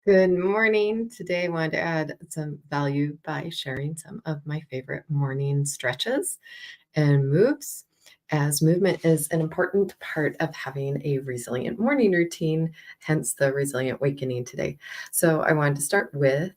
Good morning. Today, I wanted to add some value by sharing some of my favorite morning stretches and moves, as movement is an important part of having a resilient morning routine, hence the resilient awakening today. So, I wanted to start with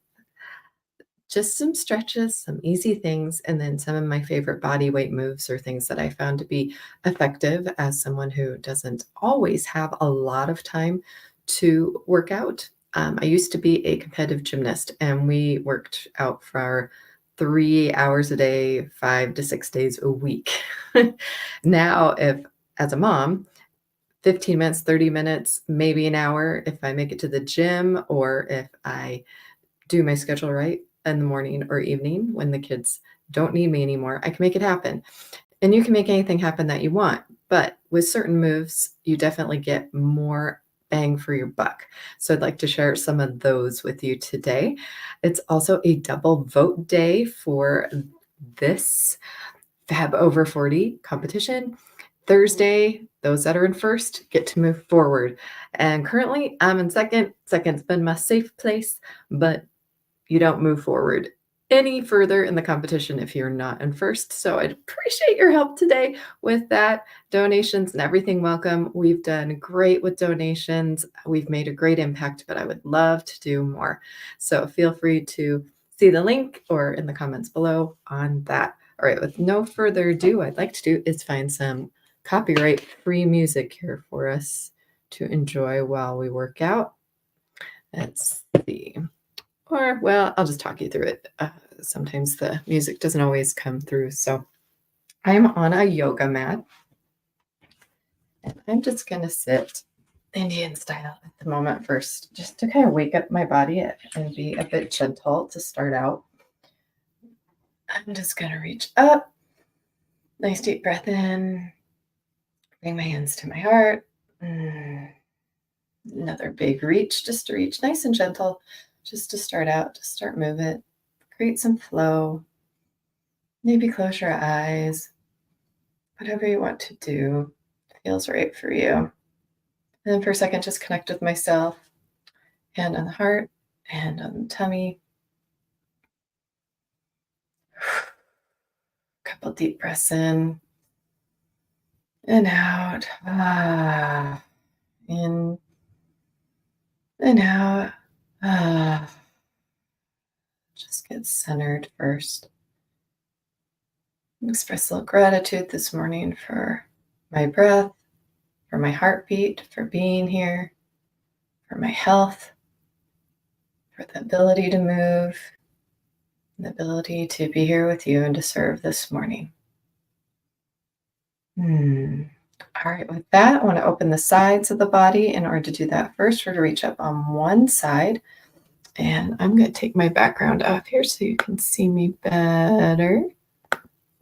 just some stretches, some easy things, and then some of my favorite body weight moves or things that I found to be effective as someone who doesn't always have a lot of time to work out. I used to be a competitive gymnast, and we worked out for 3 hours a day, 5 to 6 days a week. Now, if as a mom, 15 minutes, 30 minutes, maybe an hour if I make it to the gym or if I do my schedule right in the morning or evening when the kids don't need me anymore, I can make it happen. And you can make anything happen that you want, but with certain moves, you definitely get more bang for your buck. So I'd like to share some of those with you today. It's also a double vote day for this Fab Over 40 competition. Thursday, those that are in first get to move forward. And currently, I'm in second. Second's been my safe place, but you don't move forward any further in the competition if you're not in first. So I'd appreciate your help today with that. Donations and everything welcome. We've done great with donations. We've made a great impact, but I would love to do more. So feel free to see the link or in the comments below on that. All right, with no further ado, I'd like to do is find some copyright free music here for us to enjoy while we work out. Let's see. Or, well, I'll just talk you through it. Sometimes the music doesn't always come through. So I'm on a yoga mat, and I'm just going to sit Indian style at the moment first, just to kind of wake up my body and be a bit gentle to start out. I'm just going to reach up. Nice deep breath in. Bring my hands to my heart. Another big reach, just to reach nice and gentle, just to start out, to start move it. Create some flow. Maybe close your eyes. Whatever you want to do feels right for you. And then for a second, just connect with myself. Hand on the heart, hand on the tummy. Couple deep breaths in and out. In and out. Just get centered first. Express a little gratitude this morning for my breath, for my heartbeat, for being here, for my health, for the ability to move, and the ability to be here with you and to serve this morning. All right, with that, I want to open the sides of the body. In order to do that, first, we're going to reach up on one side. And I'm going to take my background off here so you can see me better.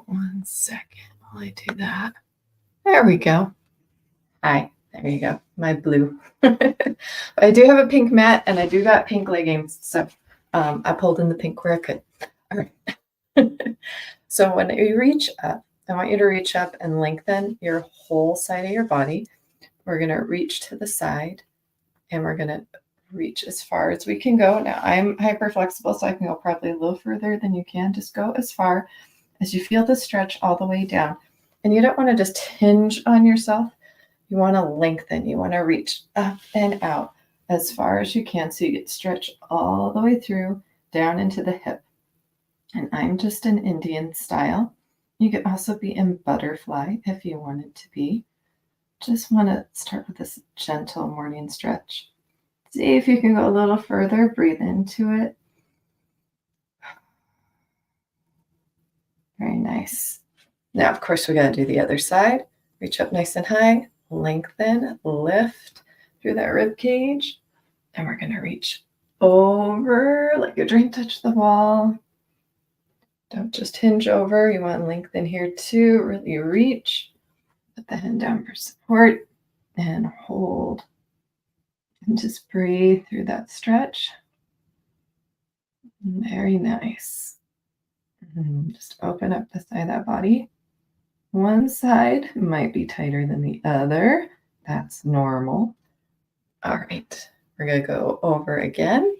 1 second while I do that. There we go. Hi, there you go, my blue. I do have a pink mat and I do got pink leggings, so I pulled in the pink where I could. All right. So when you reach up, I want you to reach up and lengthen your whole side of your body. We're going to reach to the side and we're going to reach as far as we can go. Now I'm hyper flexible, so I can go probably a little further than you can. Just go as far as you feel the stretch all the way down. And you don't want to just hinge on yourself. You want to lengthen. You want to reach up and out as far as you can so you get stretched all the way through down into the hip. And I'm just in Indian style. You could also be in butterfly if you wanted to be. Just want to start with this gentle morning stretch. See if you can go a little further. Breathe into it. Very nice. Now, of course, we got to do the other side. Reach up nice and high. Lengthen, lift through that rib cage. And we're going to reach over, let your drain touch the wall. Don't just hinge over. You want to lengthen here too. Really reach. Put the hand down for support and hold. And just breathe through that stretch. Very nice. Just open up the side of that body. One side might be tighter than the other. That's normal. All right. We're going to go over again.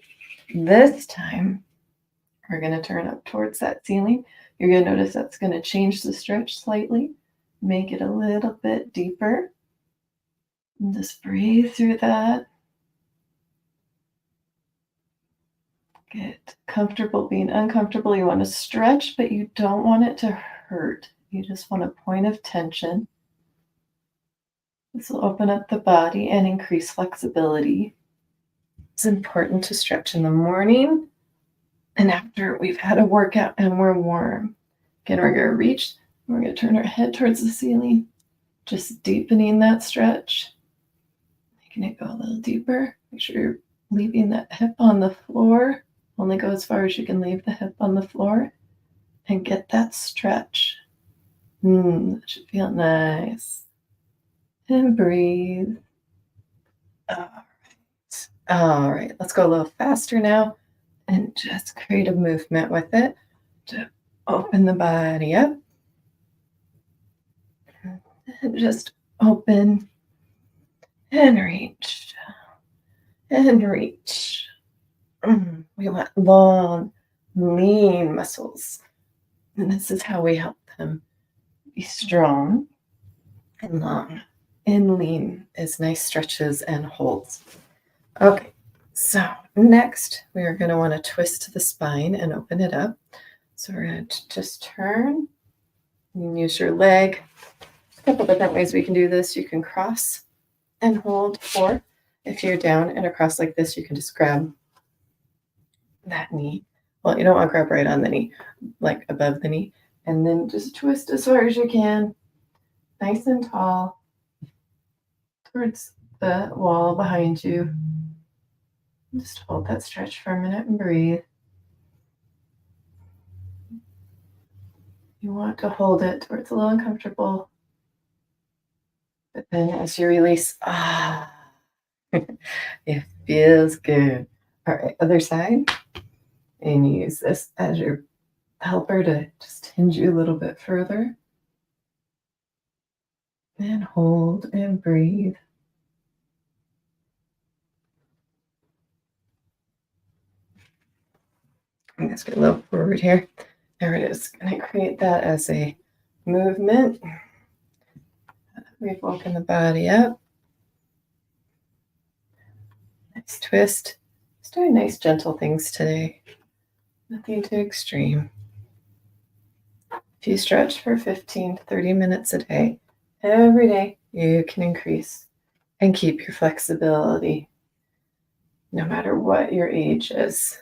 This time, we're going to turn up towards that ceiling. You're going to notice that's going to change the stretch slightly, make it a little bit deeper. And just breathe through that. Get comfortable being uncomfortable. You want to stretch, but you don't want it to hurt. You just want a point of tension. This will open up the body and increase flexibility. It's important to stretch in the morning and after we've had a workout and we're warm. Again, we're going to reach. We're going to turn our head towards the ceiling, just deepening that stretch, making it go a little deeper. Make sure you're leaving that hip on the floor. Only go as far as you can leave the hip on the floor and get that stretch. That should feel nice. And breathe. All right. Let's go a little faster now and just create a movement with it to open the body up. And just open and reach and reach. We want long, lean muscles. And this is how we help them be strong and long and lean as nice stretches and holds. Okay, so next we are going to want to twist the spine and open it up. So we're going to just turn. You can use your leg. A couple different ways we can do this. You can cross and hold, or if you're down and across like this, you can just grab that knee. Well, you don't want to grab right on the knee, like above the knee, and then just twist as far as you can, nice and tall, towards the wall behind you. Just hold that stretch for a minute and breathe. You want to hold it where it's a little uncomfortable. But then as you release, it feels good. All right, other side. And use this as your helper to just hinge you a little bit further. And hold and breathe. I'm just going to look forward here. There it is. Going to create that as a movement. We've woken the body up. Nice twist. Just doing nice, gentle things today. Nothing too extreme. If you stretch for 15 to 30 minutes a day, every day, you can increase and keep your flexibility no matter what your age is.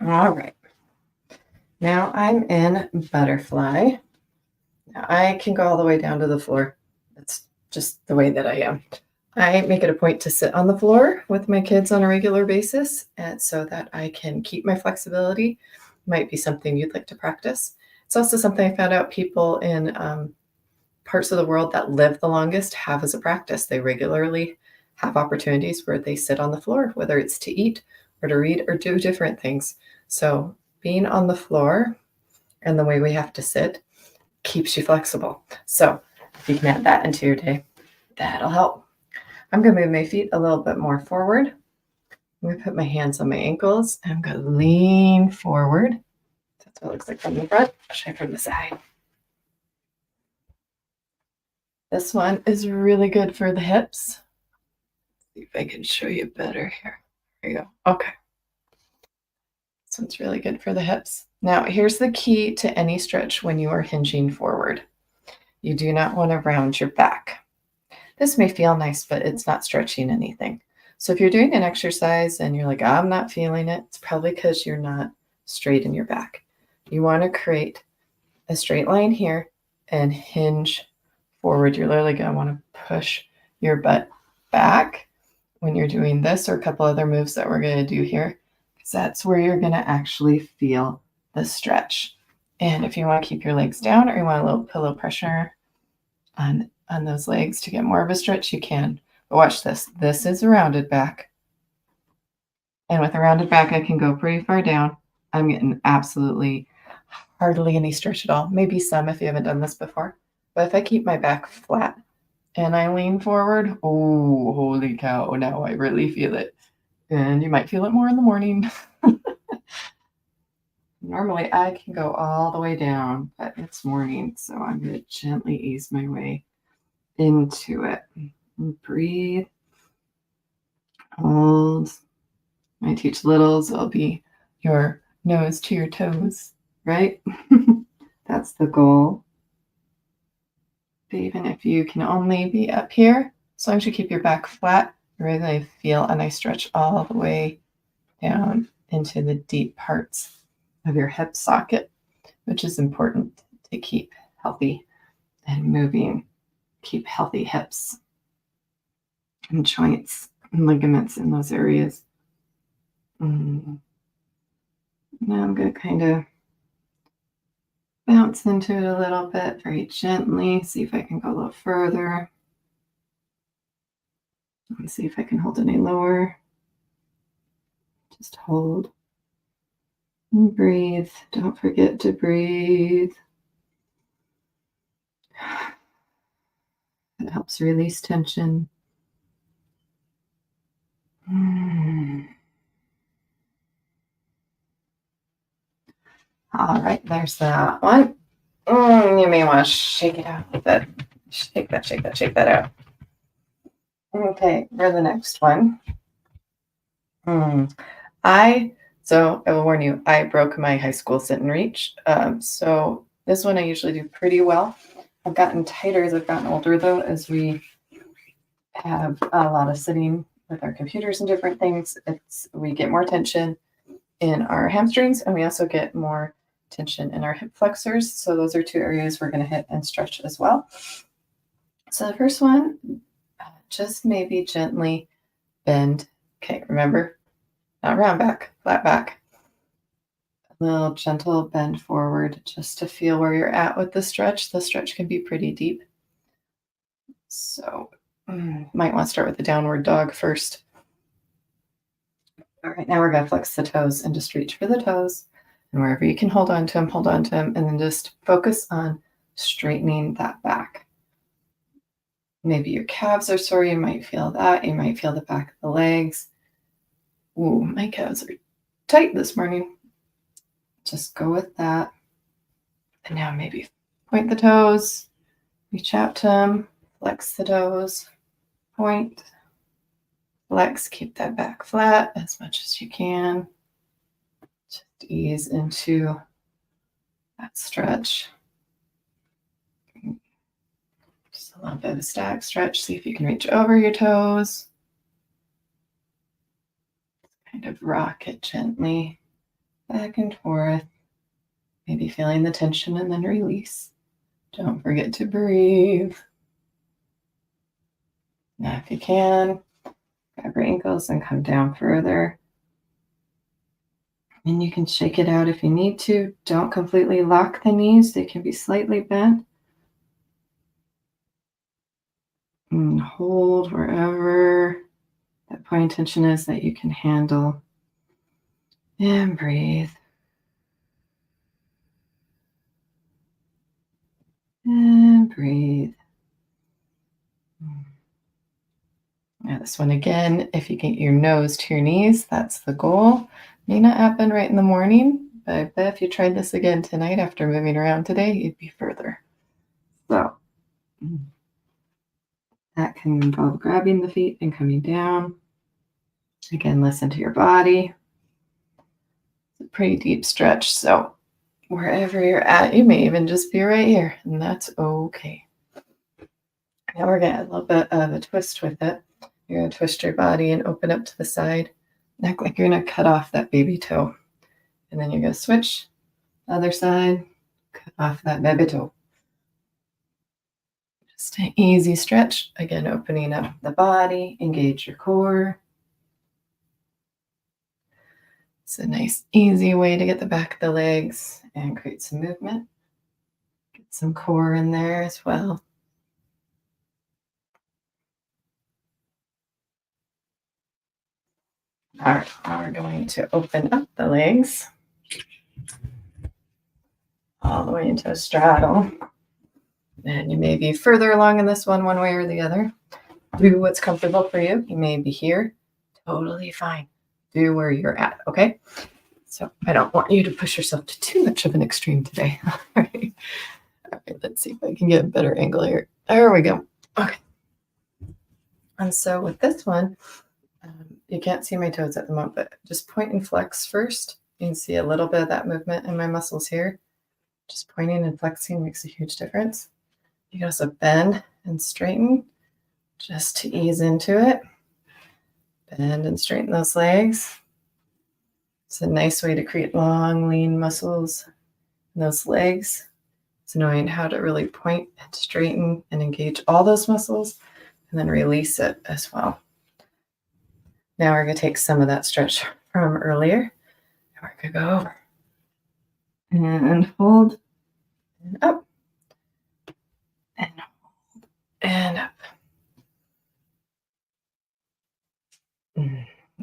All right. Now I'm in butterfly. Now I can go all the way down to the floor. That's just the way that I am. I make it a point to sit on the floor with my kids on a regular basis, and so that I can keep my flexibility. Might be something you'd like to practice. It's also something I found out people in parts of the world that live the longest have as a practice. They regularly have opportunities where they sit on the floor, whether it's to eat or to read or do different things. So being on the floor and the way we have to sit keeps you flexible. So if you can add that into your day, that'll help. I'm going to move my feet a little bit more forward. I'm going to put my hands on my ankles. And I'm going to lean forward. That's what it looks like from the front. I'll show you from the side. This one is really good for the hips. See if I can show you better here. There you go. Okay. This one's really good for the hips. Now, here's the key to any stretch when you are hinging forward. You do not want to round your back. This may feel nice, but it's not stretching anything. So if you're doing an exercise and you're like, I'm not feeling it, it's probably because you're not straight in your back. You want to create a straight line here and hinge forward. You're literally going to want to push your butt back when you're doing this or a couple other moves that we're going to do here, because that's where you're going to actually feel the stretch. And if you want to keep your legs down or you want a little pillow pressure on those legs to get more of a stretch, you can. But watch this. This is a rounded back. And with a rounded back, I can go pretty far down. I'm getting absolutely hardly any stretch at all. Maybe some if you haven't done this before. But if I keep my back flat and I lean forward. Oh, holy cow. Now I really feel it. And you might feel it more in the morning. Normally I can go all the way down, but it's morning, so I'm going to gently ease my way into it. And breathe. Hold. I teach littles, it'll be your nose to your toes, right? That's the goal. But even if you can only be up here, as long as you keep your back flat, you're really going to feel a nice stretch all the way down into the deep parts of your hip socket, which is important to keep healthy and moving, keep healthy hips and joints and ligaments in those areas. Now I'm going to kind of bounce into it a little bit very gently. See if I can go a little further. Let's see if I can hold any lower. Just hold and breathe. Don't forget to breathe. It helps release tension. All right, there's that one. You may want to shake it out a bit. Shake that out. Okay, for the next one. So I will warn you, I broke my high school sit and reach. So this one I usually do pretty well. I've gotten tighter as I've gotten older, though, as we have a lot of sitting with our computers and different things. We get more tension in our hamstrings, and we also get more tension in our hip flexors. So those are two areas we're going to hit and stretch as well. So the first one, just maybe gently bend. Okay, remember, not round back, flat back. A little gentle bend forward just to feel where you're at with the stretch. The stretch can be pretty deep. So might want to start with the downward dog first. All right, now we're going to flex the toes and just reach for the toes. And wherever you can hold on to them, and then just focus on straightening that back. Maybe your calves are sore. You might feel that. You might feel the back of the legs. Ooh, my calves are tight this morning. Just go with that. And now maybe point the toes, reach out to them, flex the toes, point, flex, keep that back flat as much as you can. Just ease into that stretch. Just a little bit of a stack stretch. See if you can reach over your toes. Kind of rock it gently back and forth. Maybe feeling the tension and then release. Don't forget to breathe. Now, if you can, grab your ankles and come down further. And you can shake it out if you need to. Don't completely lock the knees. They can be slightly bent. And hold wherever that point of tension is that you can handle. And breathe. And breathe. Now this one again, if you get your nose to your knees, that's the goal. May not happen right in the morning, but I bet if you tried this again tonight after moving around today, you'd be further. So that can involve grabbing the feet and coming down. Again, listen to your body. It's a pretty deep stretch, so wherever you're at, you may even just be right here, and that's okay. Now we're going to add a little bit of a twist with it. You're going to twist your body and open up to the side. Act like you're going to cut off that baby toe. And then you're going to switch the other side, cut off that baby toe. Just an easy stretch. Again, opening up the body, engage your core. It's a nice, easy way to get the back of the legs and create some movement. Get some core in there as well. All right, now we're going to open up the legs all the way into a straddle. And you may be further along in this one way or the other. Do what's comfortable for you. You may be here. Totally fine. Do where you're at, okay? So I don't want you to push yourself to too much of an extreme today. All right. All right, let's see if I can get a better angle here. There we go. Okay. And so with this one, you can't see my toes at the moment, but just point and flex first. You can see a little bit of that movement in my muscles here. Just pointing and flexing makes a huge difference. You can also bend and straighten just to ease into it. Bend and straighten those legs. It's a nice way to create long, lean muscles in those legs. It's knowing how to really point and straighten and engage all those muscles and then release it as well. Now we're going to take some of that stretch from earlier. And we're going to go over and hold and up and hold and up.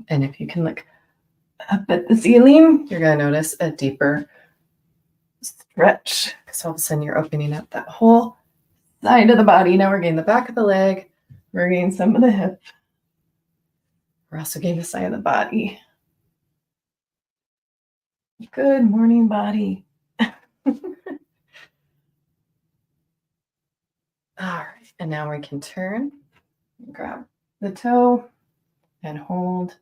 And if you can look up at the ceiling, you're going to notice a deeper stretch because all of a sudden you're opening up that whole side of the body. Now we're getting the back of the leg. We're getting some of the hip. We're also getting the side of the body. Good morning, body. All right. And now we can turn, grab the toe and hold.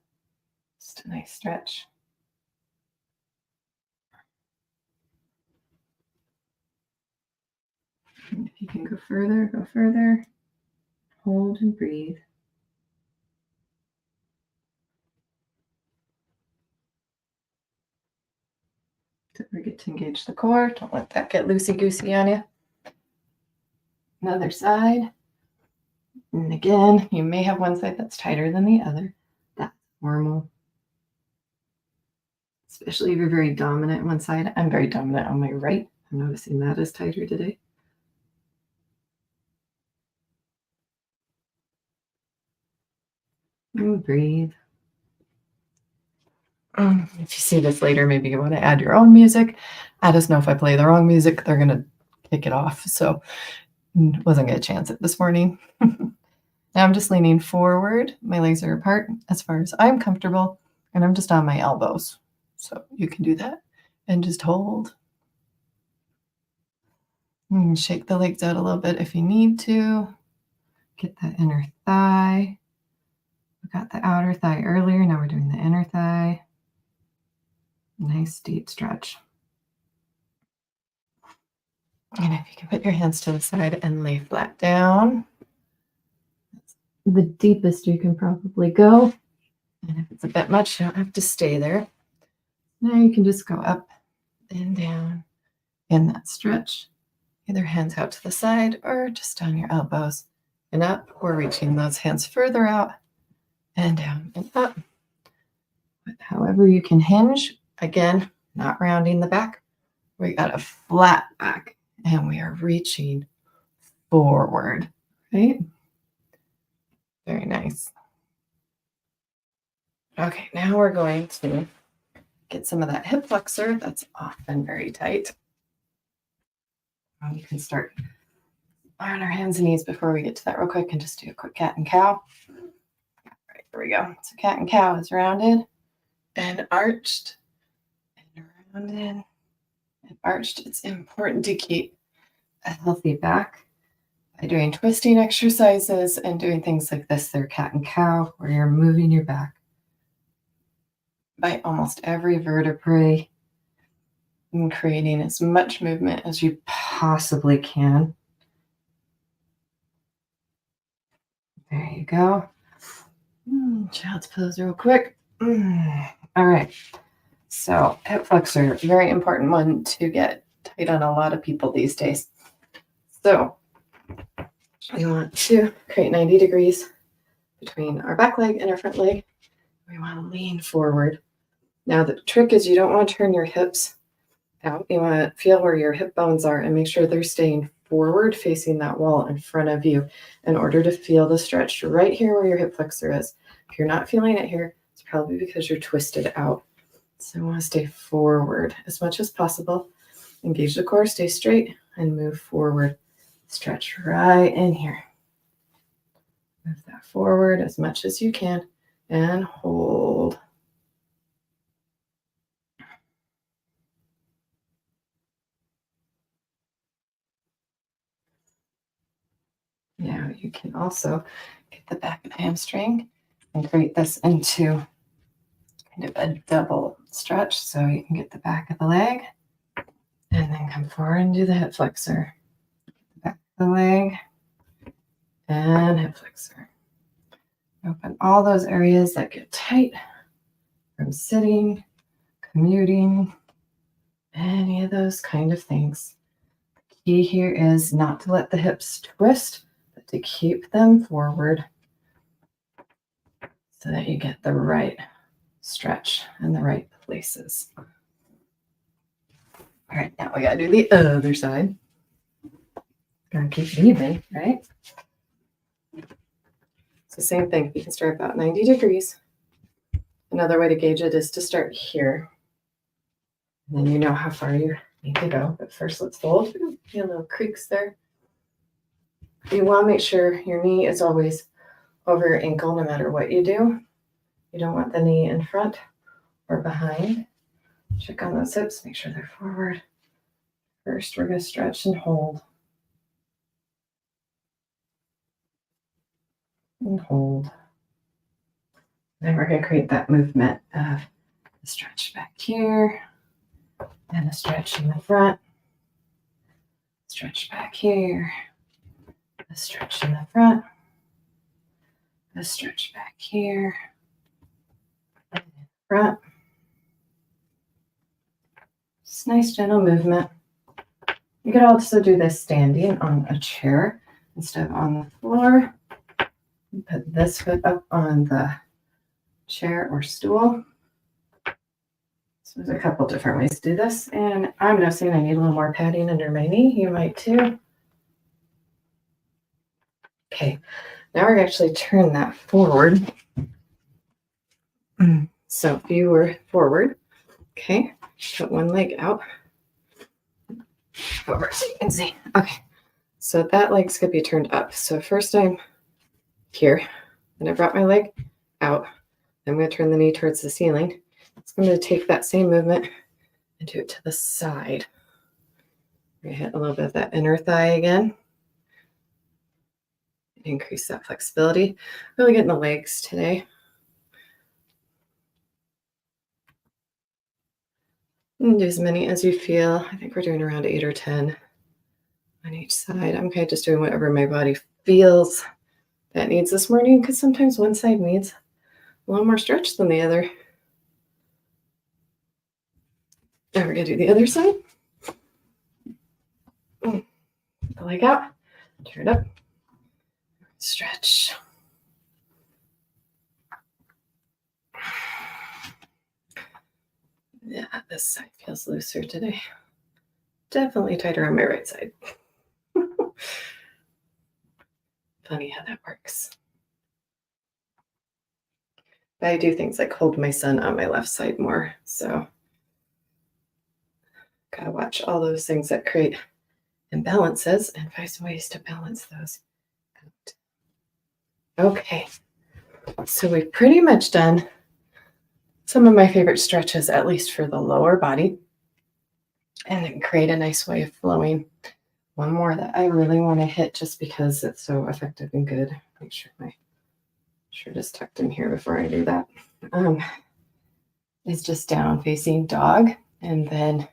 Just a nice stretch. And if you can go further, go further. Hold and breathe. Don't forget to engage the core. Don't let that get loosey-goosey on you. Another side. And again, you may have one side that's tighter than the other. That's normal. Especially if you're very dominant on one side. I'm very dominant on my right. I'm noticing that is tighter today. And breathe. If you see this later, maybe you want to add your own music. I just know if I play the wrong music, they're going to kick it off. So wasn't going to chance it this morning. Now I'm just leaning forward. My legs are apart as far as I'm comfortable, and I'm just on my elbows. So you can do that and just hold. And shake the legs out a little bit if you need to. Get that inner thigh. We got the outer thigh earlier. Now we're doing the inner thigh. Nice deep stretch. And if you can put your hands to the side and lay flat down, that's the deepest you can probably go. And if it's a bit much, you don't have to stay there. Now you can just go up and down in that stretch. Either hands out to the side or just on your elbows and up, or reaching those hands further out and down and up. But however you can hinge, again, not rounding the back. We got a flat back and we are reaching forward, right? Very nice. Okay, now we're going to get some of that hip flexor that's often very tight. And you can start on our hands and knees before we get to that real quick and just do a quick cat and cow. All right, here we go. So cat and cow is rounded and arched and rounded and arched. It's important to keep a healthy back by doing twisting exercises and doing things like this. They're cat and cow, where you're moving your back by almost every vertebrae and creating as much movement as you possibly can. There you go. Child's pose real quick. All right. So hip flexor, very important one to get tight on a lot of people these days. So we want to create 90 degrees between our back leg and our front leg. We want to lean forward. Now the trick is you don't want to turn your hips out. You want to feel where your hip bones are and make sure they're staying forward, facing that wall in front of you in order to feel the stretch right here where your hip flexor is. If you're not feeling it here, it's probably because you're twisted out. So you want to stay forward as much as possible. Engage the core, stay straight, and move forward. Stretch right in here. Move that forward as much as you can and hold. Now you can also get the back of the hamstring and create this into kind of a double stretch. So you can get the back of the leg and then come forward and do the hip flexor. Back of the leg and hip flexor. Open all those areas that get tight from sitting, commuting, any of those kind of things. The key here is not to let the hips twist, but to keep them forward so that you get the right stretch in the right places. All right, now we gotta do the other side. Gotta keep it even, right? It's the same thing. You can start about 90 degrees. Another way to gauge it is to start here. And then you know how far you need to go. But first, let's fold. See little creaks there. You want to make sure your knee is always over your ankle no matter what you do. You don't want the knee in front or behind. Check on those hips, make sure they're forward. First, we're going to stretch and hold. And hold. Then we're going to create that movement of a stretch back here and a stretch in the front. Stretch back here. A stretch in the front. A stretch back here. And in the front. Just nice gentle movement. You could also do this standing on a chair instead of on the floor. Put this foot up on the chair or stool. So there's a couple different ways to do this. And I'm noticing I need a little more padding under my knee. You might too. Okay, now we're going to actually turn that forward. So if you were forward, okay, put one leg out. Over so you can see. Okay, so that leg's going to be turned up. So first I'm here, and I brought my leg out. I'm going to turn the knee towards the ceiling. So I'm going to take that same movement and do it to the side. We're going to hit a little bit of that inner thigh again. Increase that flexibility. Really getting the legs today. And do as many as you feel. I think we're doing around 8 or 10 on each side. I'm kind of just doing whatever my body feels that needs this morning, because sometimes one side needs a little more stretch than the other. Now we're going to do the other side. The leg out, turn it up, stretch. Yeah, this side feels looser today. Definitely tighter on my right side. Funny how that works. But I do things like hold my son on my left side more. So gotta watch all those things that create imbalances and find ways to balance those out. Okay, so we've pretty much done some of my favorite stretches, at least for the lower body, and then create a nice way of flowing. One more that I really want to hit just because it's so effective and good. Make sure my shirt is tucked in here before I do that. Is just down facing dog and then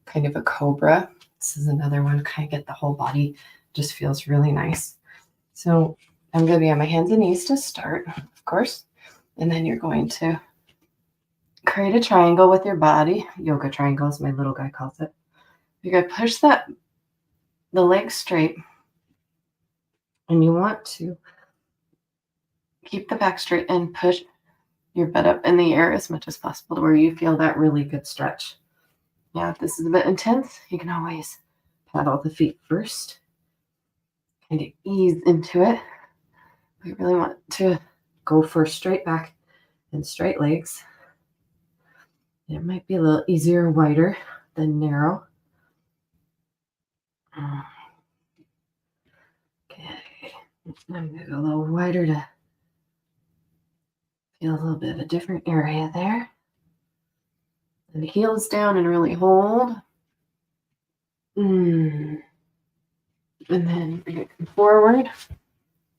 kind of a cobra. This is another one, kind of get the whole body, just feels really nice. So I'm going to be on my hands and knees to start, of course. And then you're going to create a triangle with your body. Yoga triangle, as my little guy calls it. You're going to push the legs straight. And you want to keep the back straight and push your butt up in the air as much as possible to where you feel that really good stretch. Now, if this is a bit intense, you can always paddle the feet first. Kind of ease into it. We really want to go for straight back and straight legs. It might be a little easier and wider than narrow. I'm going to go a little wider to feel a little bit of a different area there. And the heels down and really hold. And then bring it forward.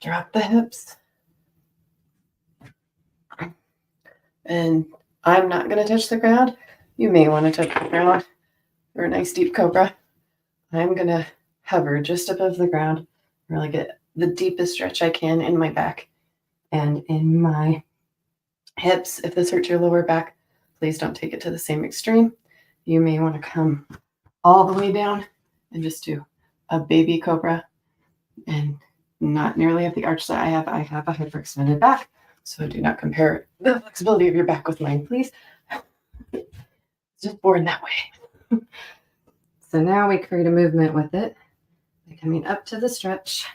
Drop the hips. And I'm not going to touch the ground. You may want to touch the ground for a nice deep cobra. I'm going to hover just above the ground, really get the deepest stretch I can in my back and in my hips. If this hurts your lower back, please don't take it to the same extreme. You may want to come all the way down and just do a baby cobra and not nearly have the arch that I have. I have a hyperextended back, so do not compare the flexibility of your back with mine, please. It's just born that way. So now we create a movement with it, coming up to the stretch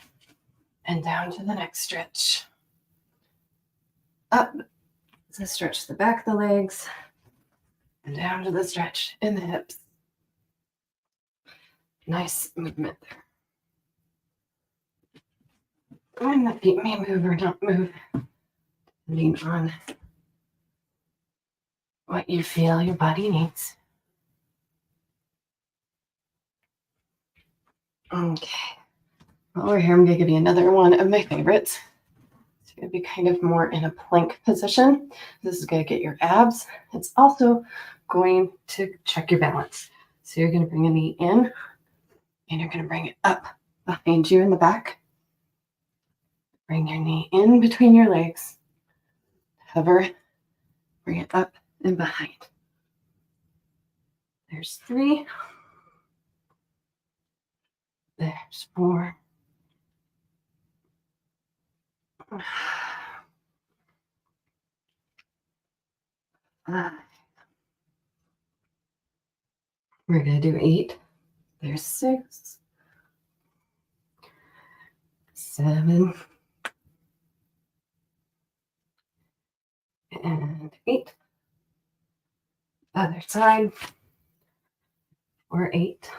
and down to the next stretch. Up to stretch the back of the legs and down to the stretch in the hips. Nice movement there. And the feet may move or not move, depending on what you feel your body needs. Okay. While we're here, I'm going to give you another one of my favorites. It's going to be kind of more in a plank position. This is going to get your abs. It's also going to check your balance. So you're going to bring a knee in and you're going to bring it up behind you in the back. Bring your knee in between your legs. Hover. Bring it up and behind. There's 3. There's 4. 5. We're going to do 8. There's 6. 7. And 8. Other side. Or 8.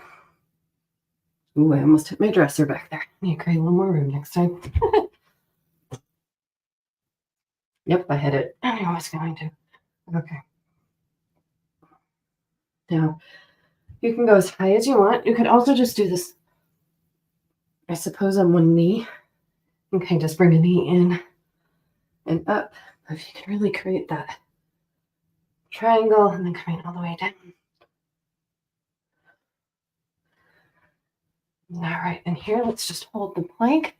Ooh, I almost hit my dresser back there. I need to create a little more room next time. Yep, I hit it. I knew I was going to. Okay. Now, you can go as high as you want. You could also just do this, I suppose, on one knee. Okay, just bring a knee in and up. If you can really create that triangle and then coming all the way down. All right, and here, let's just hold the plank.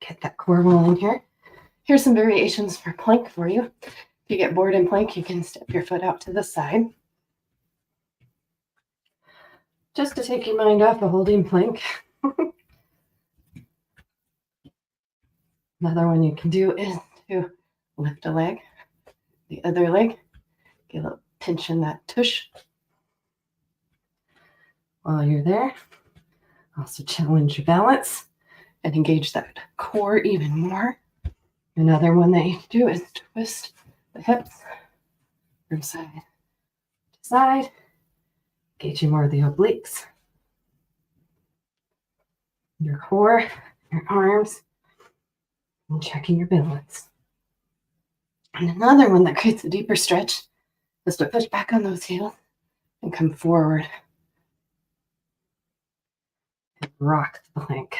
Get that core roll in here. Here's some variations for plank for you. If you get bored in plank, you can step your foot out to the side. Just to take your mind off of holding plank. Another one you can do is to lift a leg, the other leg, get a little pinch in that tush. While you're there, also challenge your balance and engage that core even more. Another one that you can do is twist the hips from side to side, engaging more of the obliques, your core, your arms, and checking your balance. And another one that creates a deeper stretch is to push back on those heels and come forward and rock the plank.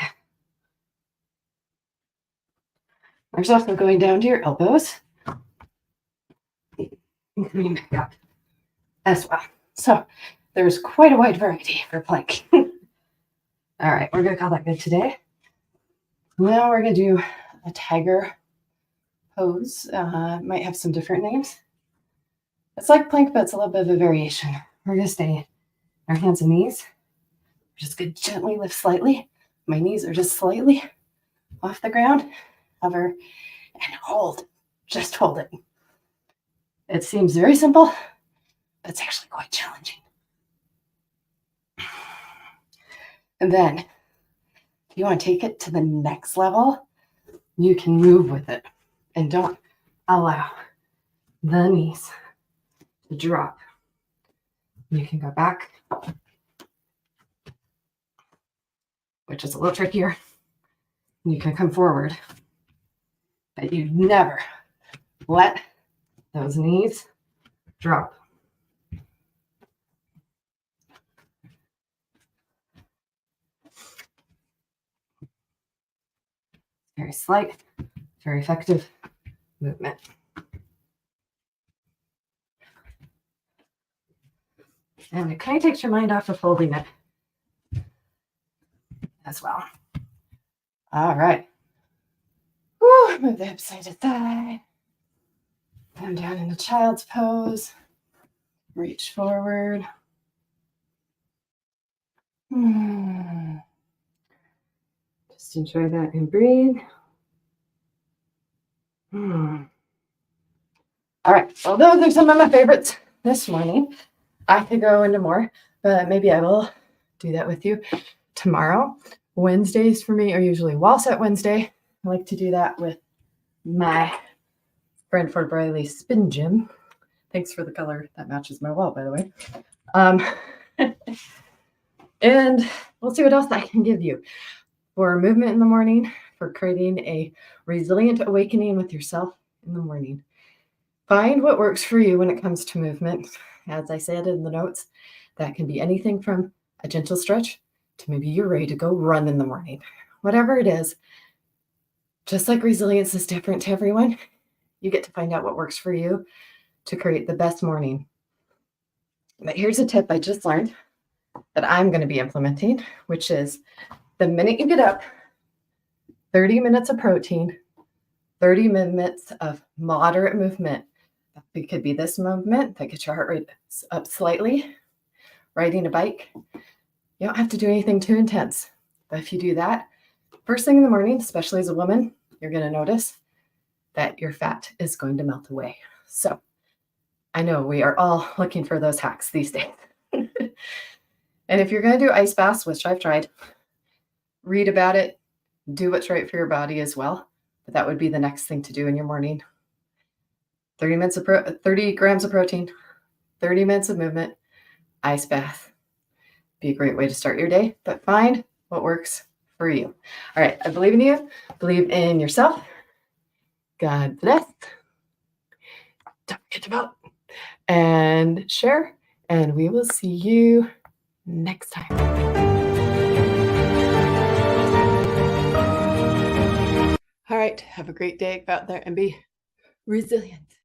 There's also going down to your elbows and coming back up as well. So there's quite a wide variety for plank. All right, we're going to call that good today. Now we're going to do a tiger pose. Might have some different names. It's like plank, but it's a little bit of a variation. We're going to stay our hands and knees. We're just going to gently lift slightly. My knees are just slightly off the ground. Hover and hold. Just hold it. It seems very simple, but it's actually quite challenging. And then, if you want to take it to the next level, you can move with it and don't allow the knees to drop. You can go back, which is a little trickier. You can come forward, but you never let those knees drop. Very slight, very effective movement. And it kind of takes your mind off of holding it as well. All right. Woo, move the hips side to side. Come down into child's pose. Reach forward. Just enjoy that and breathe. All right. Well, those are some of my favorites this morning. I could go into more, but maybe I will do that with you tomorrow. Wednesdays for me are usually wall set Wednesday. I like to do that with my Brentford Briley Spin Gym. Thanks for the color that matches my wall, by the way. And we'll see what else I can give you for movement in the morning, for creating a resilient awakening with yourself in the morning. Find what works for you when it comes to movement. As I said in the notes, that can be anything from a gentle stretch to maybe you're ready to go run in the morning. Whatever it is, just like resilience is different to everyone, you get to find out what works for you to create the best morning. But here's a tip I just learned that I'm going to be implementing, which is the minute you get up, 30 minutes of protein, 30 minutes of moderate movement. It could be this movement that gets your heart rate up slightly, riding a bike. You don't have to do anything too intense. But if you do that, first thing in the morning, especially as a woman, you're going to notice that your fat is going to melt away. So I know we are all looking for those hacks these days. And if you're going to do ice baths, which I've tried, read about it, do what's right for your body as well. But that would be the next thing to do in your morning. 30 grams of protein, 30 minutes of movement, ice bath. Be a great way to start your day, but find what works for you. All right, I believe in you. Believe in yourself. God bless. Don't forget to vote and share, and we will see you next time. All right, have a great day out there and be resilient.